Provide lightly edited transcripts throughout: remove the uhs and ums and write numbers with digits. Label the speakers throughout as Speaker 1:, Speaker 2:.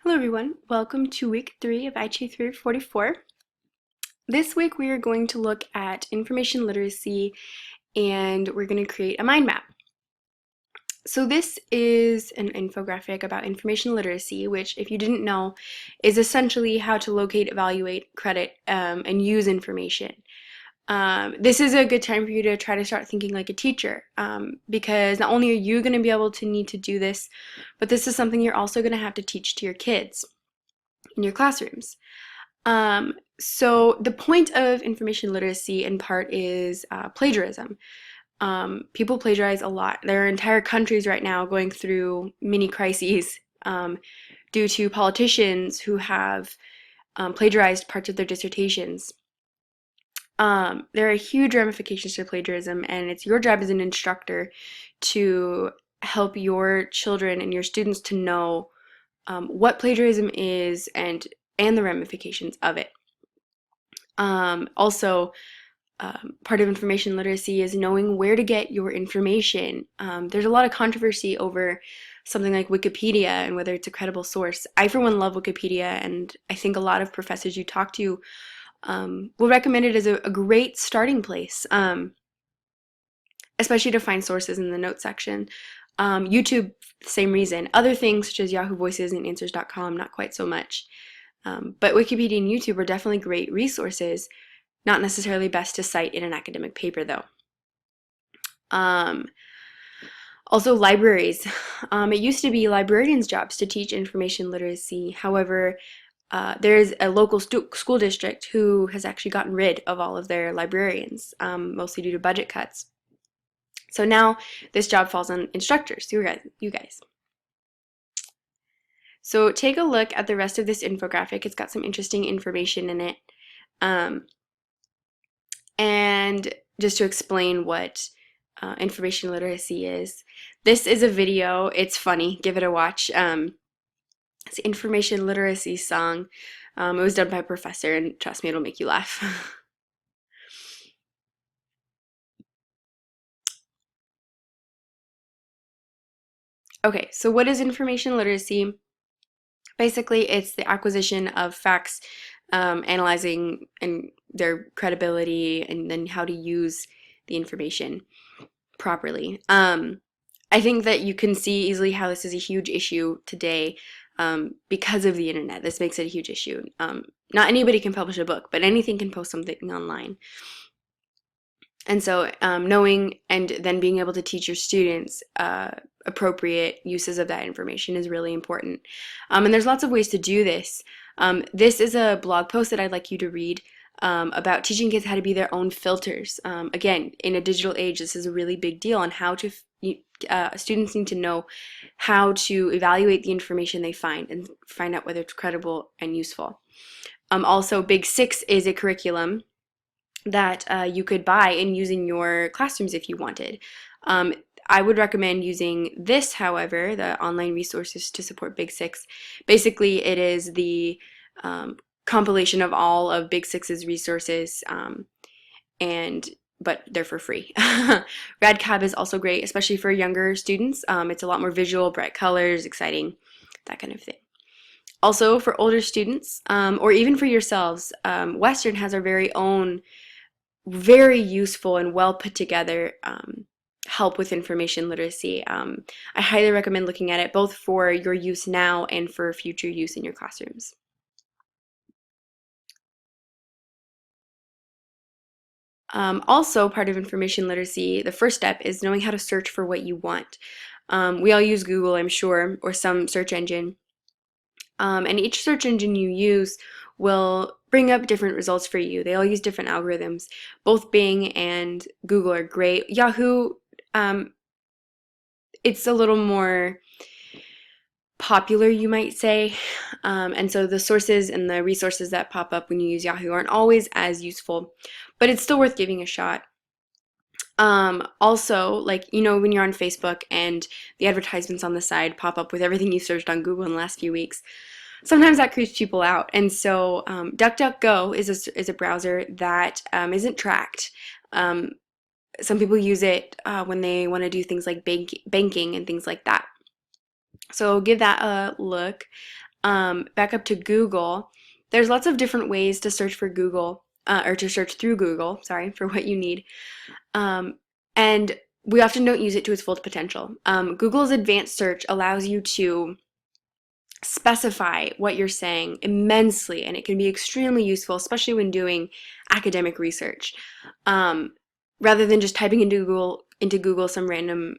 Speaker 1: Hello everyone, welcome to week 3 of IHA 344. This week we are going to look at information literacy and we're going to create a mind map. So this is an infographic about information literacy, which if you didn't know is essentially how to locate, evaluate, credit, and use information. This is a good time for you to try to start thinking like a teacher because not only are you going to be able to need to do this, but this is something you're also going to have to teach to your kids in your classrooms. So the point of information literacy in part is plagiarism. People plagiarize a lot. There are entire countries right now going through mini crises due to politicians who have plagiarized parts of their dissertations. There are huge ramifications to plagiarism, and it's your job as an instructor to help your children and your students to know what plagiarism is and the ramifications of it. Also, part of information literacy is knowing where to get your information. There's a lot of controversy over something like Wikipedia and whether it's a credible source. I, for one, love Wikipedia, and I think a lot of professors you talk to will recommend it as a great starting place, especially to find sources in the notes section. YouTube, same reason. Other things such as Yahoo Voices and Answers.com, not quite so much. But Wikipedia and YouTube are definitely great resources, not necessarily best to cite in an academic paper though. Also libraries. It used to be librarians' jobs to teach information literacy. However, there is a local school district who has actually gotten rid of all of their librarians, mostly due to budget cuts. So now this job falls on instructors, you guys. So take a look at the rest of this infographic. It's got some interesting information in it. And just to explain what information literacy is, this is a video. It's funny. Give it a watch. It's an information literacy song. It was done by a professor, and trust me, it'll make you laugh. Okay, so what is information literacy? Basically, it's the acquisition of facts, analyzing and their credibility, and then how to use the information properly. I think that you can see easily how this is a huge issue today because of the internet. This makes it a huge issue. Not anybody can publish a book, but anything can post something online. And so knowing and then being able to teach your students appropriate uses of that information is really important. And there's lots of ways to do this. This is a blog post that I'd like you to read about teaching kids how to be their own filters. Again, in a digital age, this is a really big deal on how to, students need to know how to evaluate the information they find and find out whether it's credible and useful. Also, Big 6 is a curriculum that you could buy and use in your classrooms if you wanted. I would recommend using this, however, the online resources to support Big 6. Basically, it is the compilation of all of Big 6's resources, but they're for free. RadCab is also great, especially for younger students. It's a lot more visual, bright colors, exciting, that kind of thing. Also, for older students, or even for yourselves, Western has our very own very useful and well put together help with information literacy. I highly recommend looking at it both for your use now and for future use in your classrooms. Also, part of information literacy, the first step is knowing how to search for what you want. We all use Google, I'm sure, or some search engine. And each search engine you use will bring up different results for you. They all use different algorithms. Both Bing and Google are great. Yahoo, it's a little more popular, you might say. And so the sources and the resources that pop up when you use Yahoo aren't always as useful, but it's still worth giving a shot. Also, like, when you're on Facebook and the advertisements on the side pop up with everything you searched on Google in the last few weeks, sometimes that creeps people out. And so DuckDuckGo is a browser that isn't tracked. Some people use it when they want to do things like banking and things like that. So give that a look. back up to Google, there's lots of different ways to search for Google, or to search through Google, sorry, for what you need. And we often don't use it to its full potential. Google's advanced search allows you to specify what you're saying immensely, and it can be extremely useful, especially when doing academic research. Rather than just typing into Google some random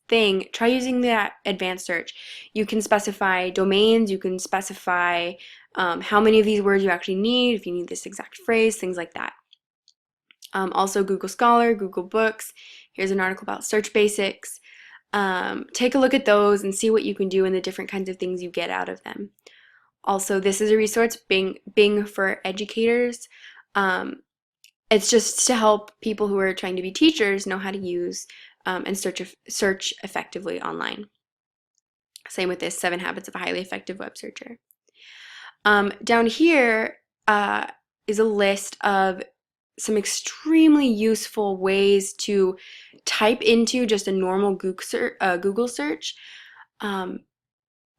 Speaker 1: thing, try using that advanced search. You can specify domains, you can specify how many of these words you actually need, if you need this exact phrase, things like that. Also Google Scholar, Google Books. Here's an article about search basics. Take a look at those and see what you can do and the different kinds of things you get out of them. Also, this is a resource, Bing for educators. It's just to help people who are trying to be teachers know how to use and search effectively online. Same with this, 7 Habits of a Highly Effective Web Searcher. Down here is a list of some extremely useful ways to type into just a normal Google search. And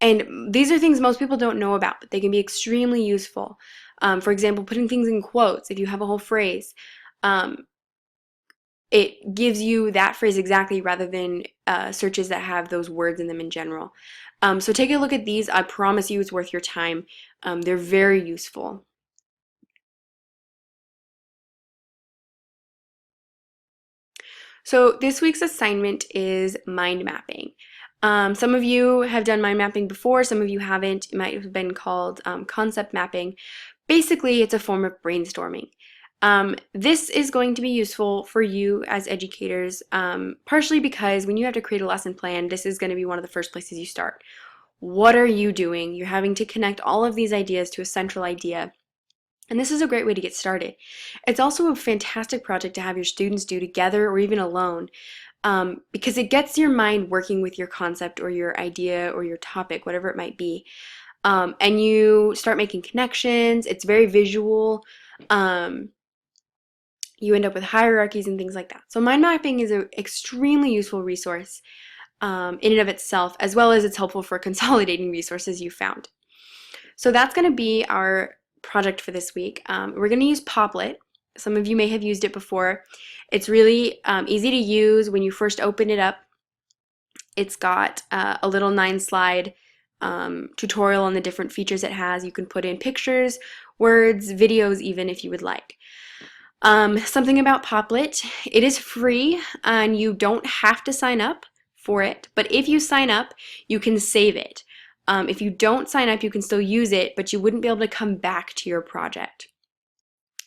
Speaker 1: these are things most people don't know about, but they can be extremely useful. For example, putting things in quotes. If you have a whole phrase, it gives you that phrase exactly rather than searches that have those words in them in general. So take a look at these. I promise you it's worth your time. They're very useful. So this week's assignment is mind mapping. Some of you have done mind mapping before, some of you haven't. It might have been called concept mapping. Basically, it's a form of brainstorming. This is going to be useful for you as educators, partially because when you have to create a lesson plan, this is going to be one of the first places you start. What are you doing? You're having to connect all of these ideas to a central idea. And this is a great way to get started. It's also a fantastic project to have your students do together or even alone, because it gets your mind working with your concept or your idea or your topic, whatever it might be. And you start making connections. It's very visual. You end up with hierarchies and things like that. So mind mapping is an extremely useful resource in and of itself, as well as it's helpful for consolidating resources you found. So that's going to be our project for this week. We're going to use Poplet. Some of you may have used it before. It's really easy to use. When you first open it up, it's got a little 9-slide tutorial on the different features it has. You can put in pictures, words, videos even if you would like. Something about Poplet, it is free and you don't have to sign up for it, but if you sign up, you can save it. If you don't sign up, you can still use it, but you wouldn't be able to come back to your project.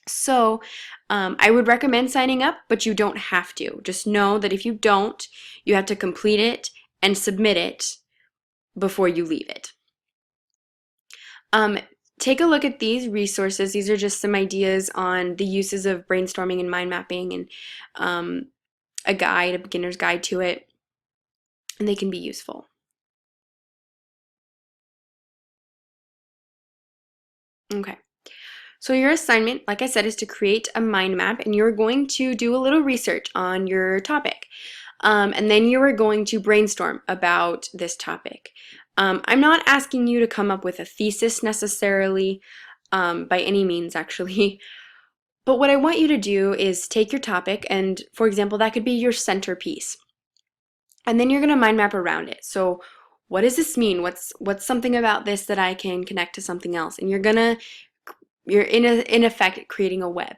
Speaker 1: So I would recommend signing up, but you don't have to. Just know that if you don't, you have to complete it and submit it before you leave it. Take a look at these resources. These are just some ideas on the uses of brainstorming and mind mapping, and a guide, a beginner's guide to it, and they can be useful. Okay, so your assignment, like I said, is to create a mind map, and you're going to do a little research on your topic. And then you are going to brainstorm about this topic. I'm not asking you to come up with a thesis necessarily, by any means actually, but what I want you to do is take your topic and, for example, that could be your centerpiece. And then you're going to mind map around it. So what does this mean? What's something about this that I can connect to something else? And you're in effect creating a web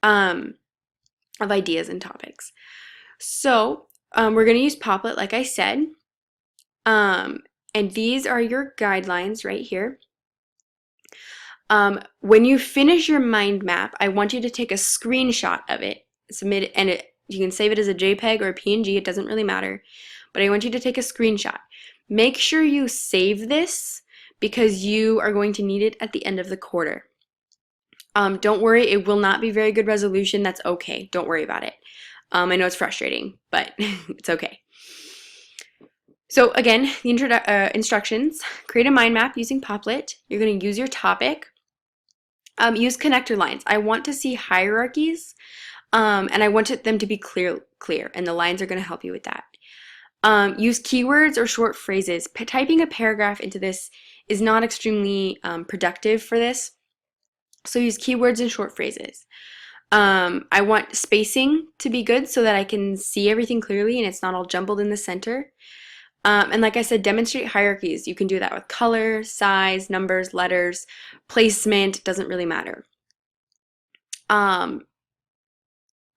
Speaker 1: of ideas and topics. So we're going to use Poplet, like I said. And these are your guidelines right here. When you finish your mind map, I want you to take a screenshot of it, submit it, and you can save it as a JPEG or a PNG, it doesn't really matter. But I want you to take a screenshot. Make sure you save this because you are going to need it at the end of the quarter. Don't worry, it will not be very good resolution. That's okay. Don't worry about it. I know it's frustrating, but it's okay. So again, the instructions, create a mind map using Poplet. You're going to use your topic. Use connector lines. I want to see hierarchies, and I want them to be clear, and the lines are going to help you with that. Use keywords or short phrases. Typing a paragraph into this is not extremely productive for this. So use keywords and short phrases. I want spacing to be good so that I can see everything clearly and it's not all jumbled in the center. And like I said, demonstrate hierarchies. You can do that with color, size, numbers, letters, placement, doesn't really matter. And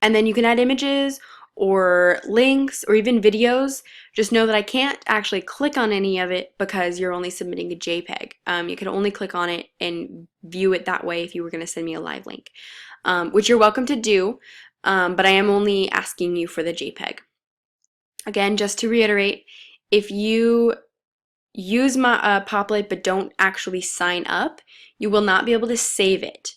Speaker 1: then you can add images or links or even videos. Just know that I can't actually click on any of it because you're only submitting a JPEG. You can only click on it and view it that way if you were going to send me a live link, which you're welcome to do, but I am only asking you for the JPEG. Again, just to reiterate, if you use my Poplet but don't actually sign up, you will not be able to save it.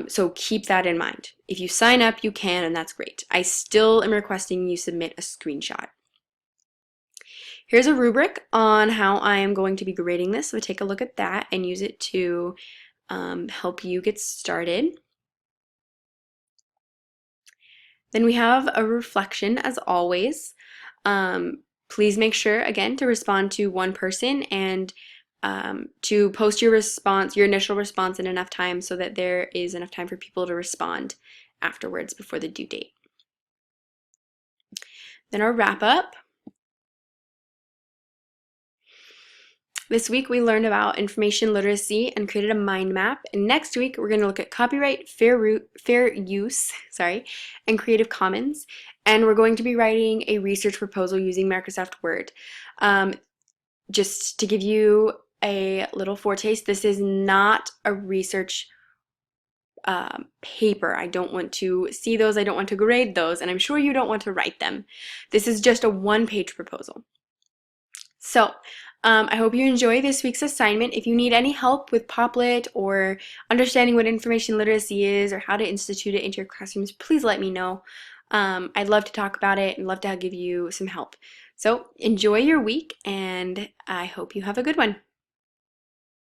Speaker 1: So keep that in mind. If you sign up, you can, and that's great. I still am requesting you submit a screenshot. Here's a rubric on how I am going to be grading this, so take a look at that and use it to help you get started. Then we have a reflection, as always. Please make sure, again, to respond to one person and to post your response, your initial response in enough time so that there is enough time for people to respond afterwards before the due date. Then our wrap up. This week we learned about information literacy and created a mind map. And next week we're going to look at copyright, fair use, and Creative Commons. And we're going to be writing a research proposal using Microsoft Word. Just to give you a little foretaste, this is not a research paper. I don't want to see those, I don't want to grade those, and I'm sure you don't want to write them. This is just a one-page proposal. So I hope you enjoy this week's assignment. If you need any help with Poplet or understanding what information literacy is or how to institute it into your classrooms, please let me know. I'd love to talk about it and love to give you some help. So enjoy your week, and I hope you have a good one.